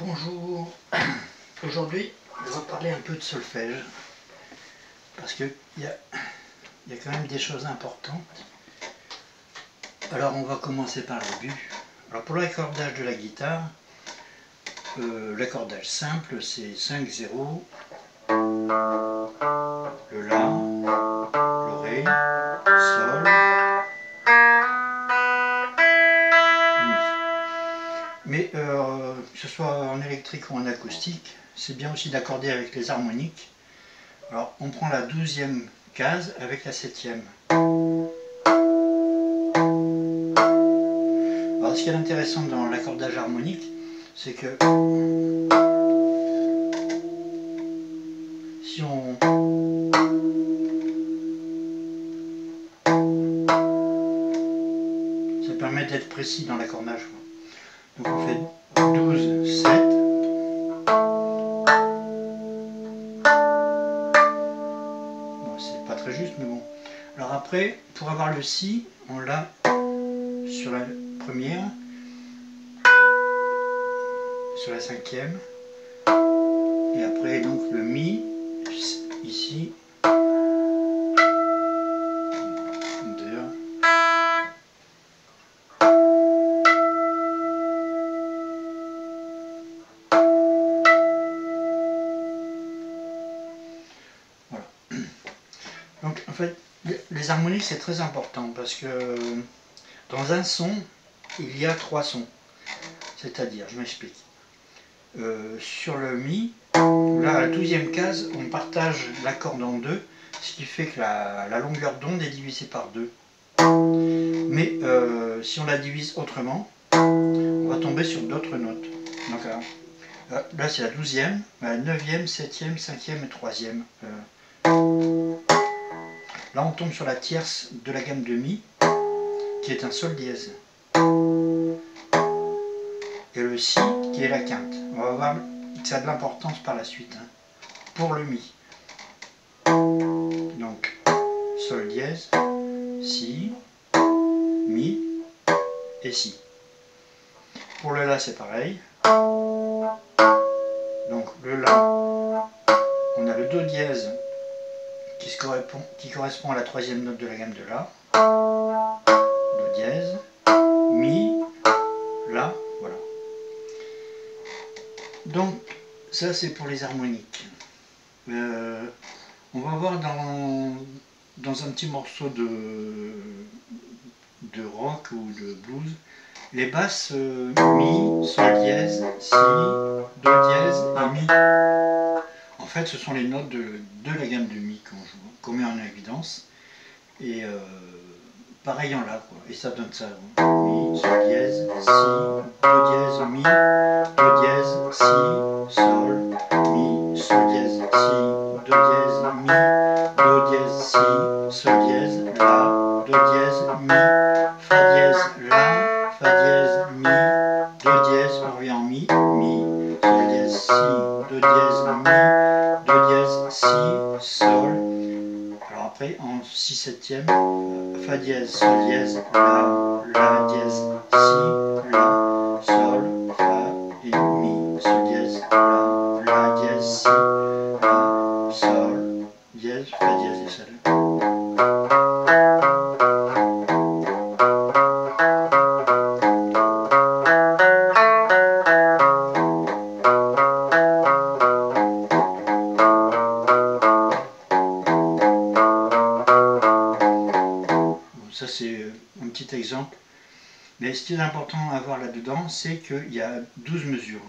Bonjour, aujourd'hui on va parler un peu de solfège parce qu'il y a quand même des choses importantes. Alors on va commencer par le début. Alors pour l'accordage de la guitare, l'accordage simple c'est 5-0, le La, le Ré, Sol, Mi. Mais que ce soit en électrique ou en acoustique, c'est bien aussi d'accorder avec les harmoniques. Alors on prend la 12e case avec la 7e. Alors ce qui est intéressant dans l'accordage harmonique, c'est que si on ça permet d'être précis dans l'accordage. Donc on fait 12, 7. Bon, c'est pas très juste, mais bon. Alors après, pour avoir le Si, on l'a sur la première, sur la 5e, et après donc le Mi, ici, 2. Voilà. Donc en fait, les harmoniques c'est très important parce que dans un son, il y a 3 sons. C'est-à-dire, je m'explique. Sur le Mi, là à la 12e case, on partage l'accord en deux, ce qui fait que la longueur d'onde est divisée par 2. Mais si on la divise autrement, on va tomber sur d'autres notes. Donc là c'est la 12e, la 9e, 7e, 5e et 3e. Là on tombe sur la tierce de la gamme de Mi, qui est un Sol dièse. Et le Si, qui est la quinte. On va voir que ça a de l'importance par la suite, hein, pour le Mi. Donc, Sol dièse, Si, Mi et Si. Pour le La, c'est pareil. Donc, le La, on a le Do dièse qui correspond à la 3e note de la gamme de La. Do dièse, Mi, La, voilà. Donc, ça c'est pour les harmoniques. On va voir dans un petit morceau de rock ou de blues, les basses Mi, Sol dièse, Si, Do dièse et Mi. En fait, ce sont les notes de la gamme de Mi qu'on joue, qu'on met en évidence. Et pareil en La, quoi. Et ça donne ça. Mi, Sol dièse, Si, Do dièse, Mi, Do dièse, Si, Sol, Mi, Sol dièse, Si, Do dièse, Mi, Do dièse, Si, Sol dièse, La, Do dièse, Mi, Fa dièse, La, Fa dièse, Mi, Do dièse, on revient en Mi, Mi, Sol dièse, Si, Do dièse, Mi, Do dièse, Si, Sol. Alors après, en 6/7e, Fa dièse, Sol dièse, La dièse, Si, La, Sol, Fa et Mi, Sol dièse, La dièse, Si, La, Sol, dièse, Fa dièse et Sol. Ça c'est un petit exemple, mais ce qui est important à voir là-dedans, c'est qu'il y a 12 mesures.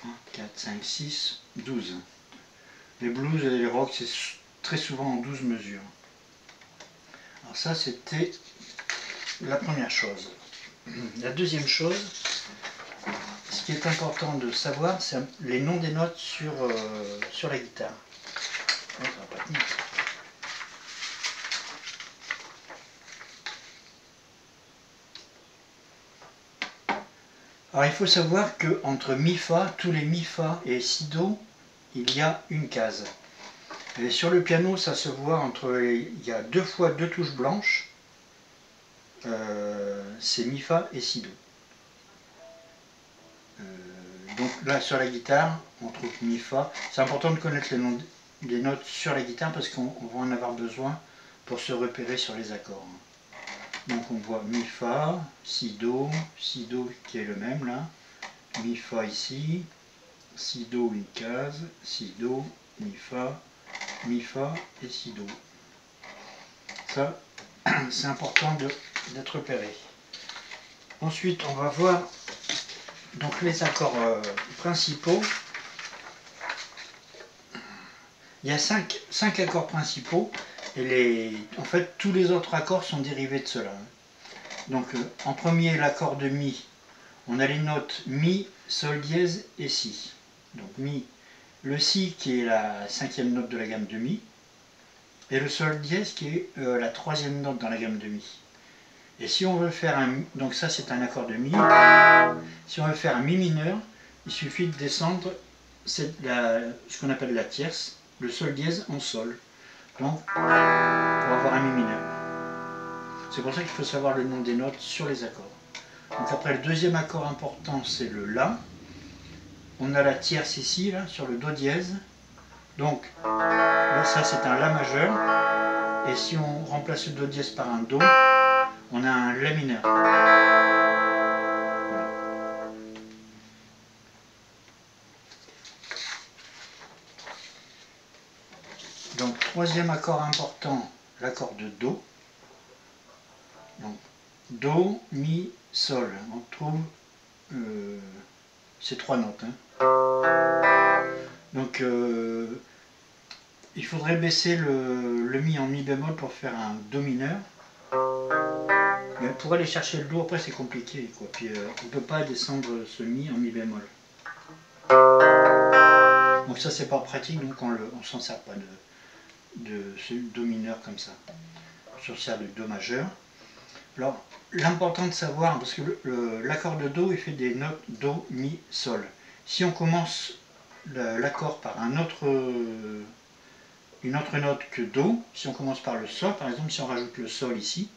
1, 4, 5, 6, 12. Les blues et les rocks, c'est très souvent en 12 mesures. Alors ça c'était la première chose. La deuxième chose, ce qui est important de savoir, c'est les noms des notes sur la guitare. Oh, ça va pas tenir. Alors il faut savoir que entre Mi-Fa, tous les Mi-Fa et Si-Do, il y a une case. Et sur le piano, ça se voit il y a 2 fois 2 touches blanches, c'est Mi-Fa et Si-Do. Donc là sur la guitare, on trouve Mi, Fa. C'est important de connaître les noms des notes sur la guitare parce qu'on va en avoir besoin pour se repérer sur les accords. Donc on voit Mi, Fa, Si, Do qui est le même là, Mi, Fa ici, Si, Do une case, Si, Do, Mi, Fa et Si, Do. Ça, c'est important d'être repéré. Ensuite, on va voir donc les accords principaux. Il y a 5 accords principaux et en fait tous les autres accords sont dérivés de cela. Donc en premier l'accord de Mi, on a les notes Mi, Sol dièse et Si. Donc Mi, le Si qui est la 5e note de la gamme de Mi et le Sol dièse qui est la 3e note dans la gamme de Mi. Et si on veut faire un... Donc ça c'est un accord de Mi. Si on veut faire un Mi mineur, il suffit de descendre ce qu'on appelle la tierce, le Sol dièse en Sol. Donc pour avoir un Mi mineur. C'est pour ça qu'il faut savoir le nom des notes sur les accords. Donc après le deuxième accord important c'est le La. On a la tierce ici, là, sur le Do dièse. Donc là ça c'est un La majeur. Et si on remplace le Do dièse par un Do, on a un La mineur. Voilà. Donc troisième accord important, l'accord de Do. Donc Do, Mi, Sol. On trouve ces 3 notes. Donc il faudrait baisser le Mi en Mi bémol pour faire un Do mineur. Mais pour aller chercher le Do, après c'est compliqué, quoi. Puis on ne peut pas descendre ce Mi en Mi bémol. Donc ça c'est pas pratique, donc on ne s'en sert pas de ce Do mineur comme ça. On se sert de Do majeur. Alors l'important de savoir, parce que l'accord de Do il fait des notes Do, Mi, Sol. Si on commence l'accord par une autre note que Do, si on commence par le Sol, par exemple si on rajoute le Sol ici,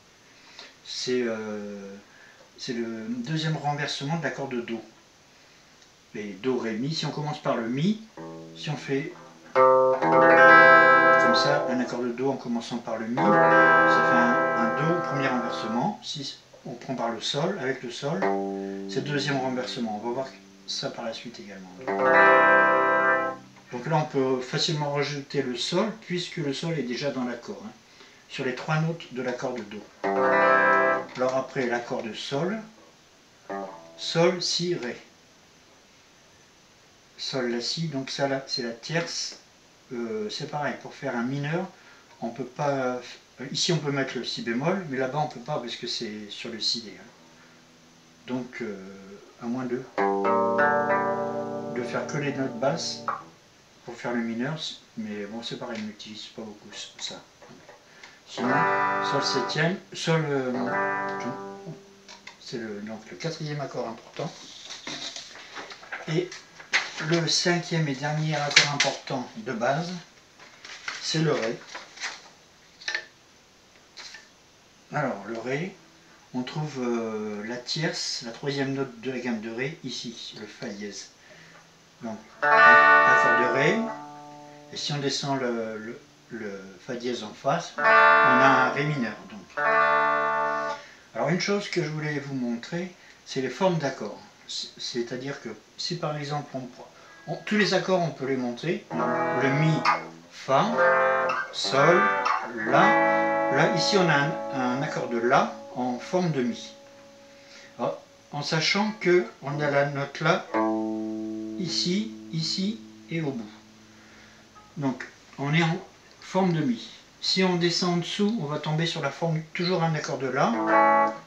c'est le deuxième renversement de l'accord de Do. Et Do, Ré, Mi, si on commence par le Mi, si on fait comme ça, un accord de Do en commençant par le Mi, ça fait un Do, premier renversement. Si on prend par le Sol, avec le Sol, c'est le deuxième renversement. On va voir ça par la suite également. Donc là on peut facilement rajouter le Sol, puisque le Sol est déjà dans l'accord, sur les 3 notes de l'accord de Do. Alors après l'accord de Sol, Sol, Si, Ré. Sol, La, Si, donc ça là c'est la tierce. C'est pareil, pour faire un mineur, on peut pas. Ici on peut mettre le Si bémol, mais là-bas on peut pas parce que c'est sur le Si. Donc à moins de faire que les notes basses pour faire le mineur, mais bon c'est pareil, on n'utilise pas beaucoup ça. Sinon, Sol septième, Sol, c'est donc le 4e accord important. Et le 5e et dernier accord important de base, c'est le Ré. Alors le Ré, on trouve la tierce, la 3e note de la gamme de Ré, ici, le Fa dièse. Donc, accord de Ré, et si on descend le Fa dièse en face, on a un Ré mineur. Donc. Alors une chose que je voulais vous montrer, c'est les formes d'accords. C'est-à-dire que si par exemple, tous les accords on peut les monter, le Mi, Fa, Sol, La. Là, ici on a un accord de La en forme de Mi. Alors, en sachant que on a la note La ici, ici et au bout. Donc on est en forme de Mi. Si on descend en dessous, on va tomber sur la forme, toujours un accord de La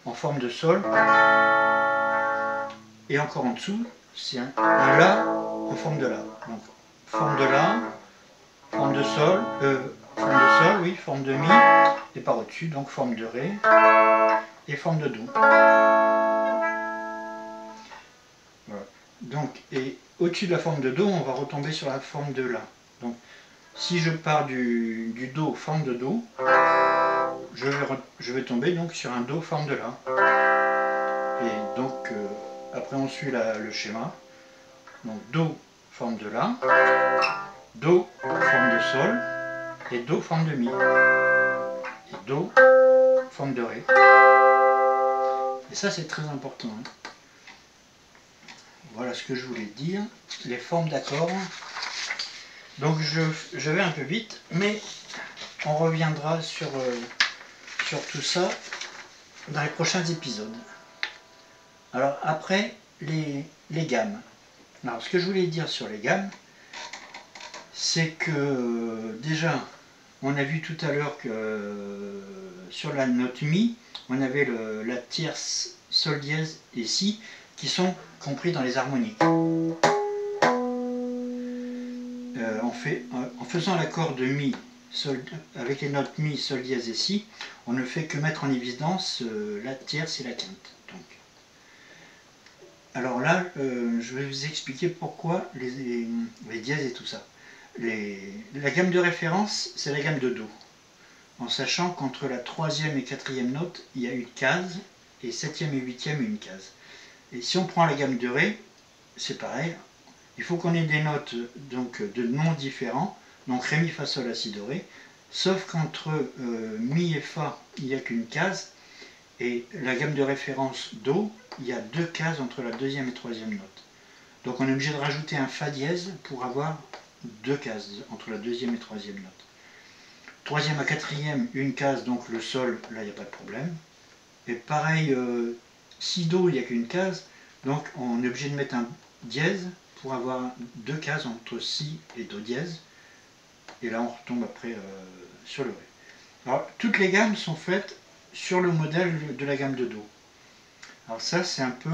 en forme de Sol. Et encore en dessous, c'est un La en forme de La. Donc forme de La, forme de Sol, oui, forme de Mi, et par au-dessus, donc forme de Ré et forme de Do. Voilà. Donc, et au-dessus de la forme de Do, on va retomber sur la forme de La. Donc, si je pars du Do, forme de Do, je vais tomber donc sur un Do, forme de La. Et donc, après on suit le schéma. Donc Do, forme de La, Do, forme de Sol, et Do, forme de Mi. Et Do, forme de Ré. Et ça, c'est très important. Hein. Voilà ce que je voulais dire. Les formes d'accords. Donc je vais un peu vite, mais on reviendra sur tout ça dans les prochains épisodes. Alors après, les gammes. Alors ce que je voulais dire sur les gammes, c'est que déjà, on a vu tout à l'heure que sur la note Mi, on avait la tierce, Sol dièse et Si qui sont compris dans les harmoniques. En faisant l'accord de Mi, Sol, avec les notes Mi, Sol dièse et Si, on ne fait que mettre en évidence la tierce et la quinte. Donc. Alors là, je vais vous expliquer pourquoi les dièses et tout ça. La gamme de référence, c'est la gamme de Do. En sachant qu'entre la troisième et quatrième note, il y a une case, et septième et huitième, une case. Et si on prend la gamme de Ré, c'est pareil. Il faut qu'on ait des notes donc, de noms différents, donc Ré, Mi, Fa, Sol, La, Si, Do, Ré, sauf qu'entre Mi et Fa, il n'y a qu'une case, et la gamme de référence Do, il y a deux cases entre la deuxième et troisième note. Donc on est obligé de rajouter un Fa dièse pour avoir deux cases entre la deuxième et troisième note. Troisième à quatrième, une case, donc le Sol, là il n'y a pas de problème. Et pareil, Si Do, il n'y a qu'une case, donc on est obligé de mettre un dièse pour avoir deux cases entre Si et Do dièse. Et là on retombe après sur le Ré. Alors toutes les gammes sont faites sur le modèle de la gamme de Do. Alors ça c'est un peu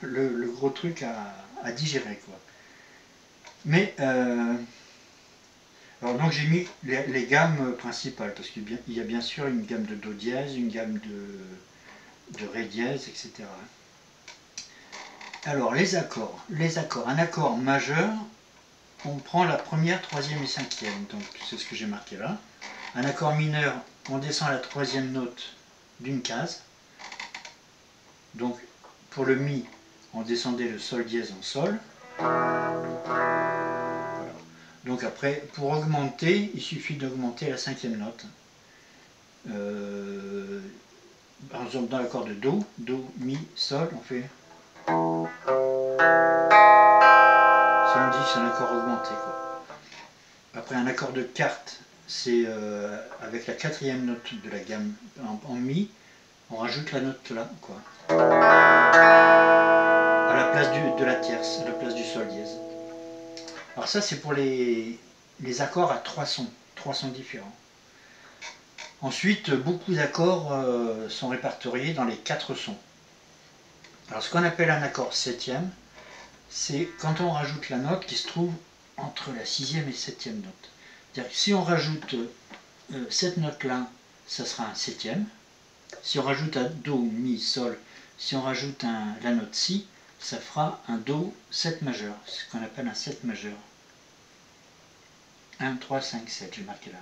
le gros truc à digérer quoi. Mais alors donc j'ai mis les gammes principales parce qu'il y a bien sûr une gamme de Do dièse, une gamme de Ré dièse, etc. Alors les accords. Un accord majeur, on prend la première, troisième et cinquième, donc c'est ce que j'ai marqué là. Un accord mineur, on descend à la troisième note d'une case. Donc pour le Mi, on descendait le Sol dièse en Sol. Voilà. Donc après, pour augmenter, il suffit d'augmenter la cinquième note. Par exemple dans l'accord de Do, Do, Mi, Sol, on fait... Ça on dit que c'est un accord augmenté quoi. Après un accord de quarte, c'est avec la quatrième note de la gamme en Mi, on rajoute la note là quoi. À la place de la tierce, à la place du Sol dièse. Alors ça c'est pour les accords à trois sons différents. Ensuite, beaucoup d'accords sont répertoriés dans les quatre sons. Alors ce qu'on appelle un accord septième, c'est quand on rajoute la note qui se trouve entre la sixième et septième note. C'est-à-dire que si on rajoute cette note-là, ça sera un septième. Si on rajoute un Do, Mi, Sol, si on rajoute la note Si, ça fera un Do 7 majeur, ce qu'on appelle un 7 majeur. 1, 3, 5, 7, j'ai marqué là.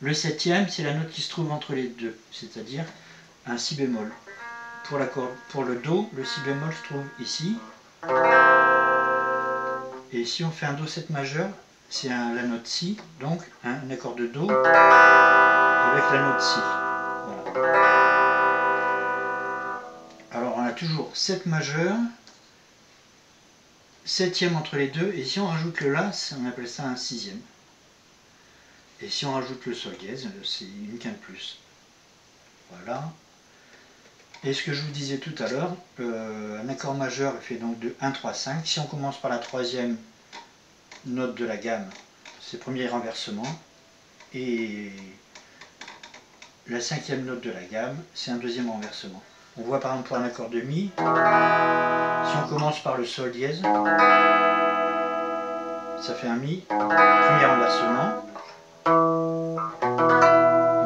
Le septième, c'est la note qui se trouve entre les deux, c'est-à-dire un Si bémol. Pour le Do, le Si bémol se trouve ici. Et si on fait un Do 7 majeur, c'est la note Si, donc un accord de Do avec la note Si. Voilà. Alors on a toujours 7 majeur, septième entre les deux, et si on rajoute le La, on appelle ça un sixième. Et si on rajoute le Sol dièse, c'est une quinte plus. Voilà. Et ce que je vous disais tout à l'heure, un accord majeur est fait donc de 1, 3, 5. Si on commence par la troisième note de la gamme, c'est le premier renversement. Et la cinquième note de la gamme, c'est un deuxième renversement. On voit par exemple pour un accord de Mi, si on commence par le Sol dièse, ça fait un Mi, premier renversement.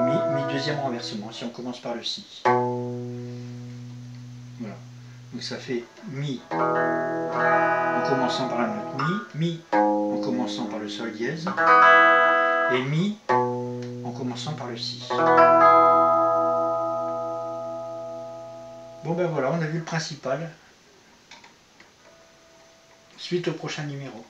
Mi, deuxième renversement, si on commence par le Si. Voilà. Donc ça fait Mi en commençant par la note Mi en commençant par le Sol dièse, et Mi en commençant par le Si. Bon ben voilà, on a vu le principal. suite au prochain numéro.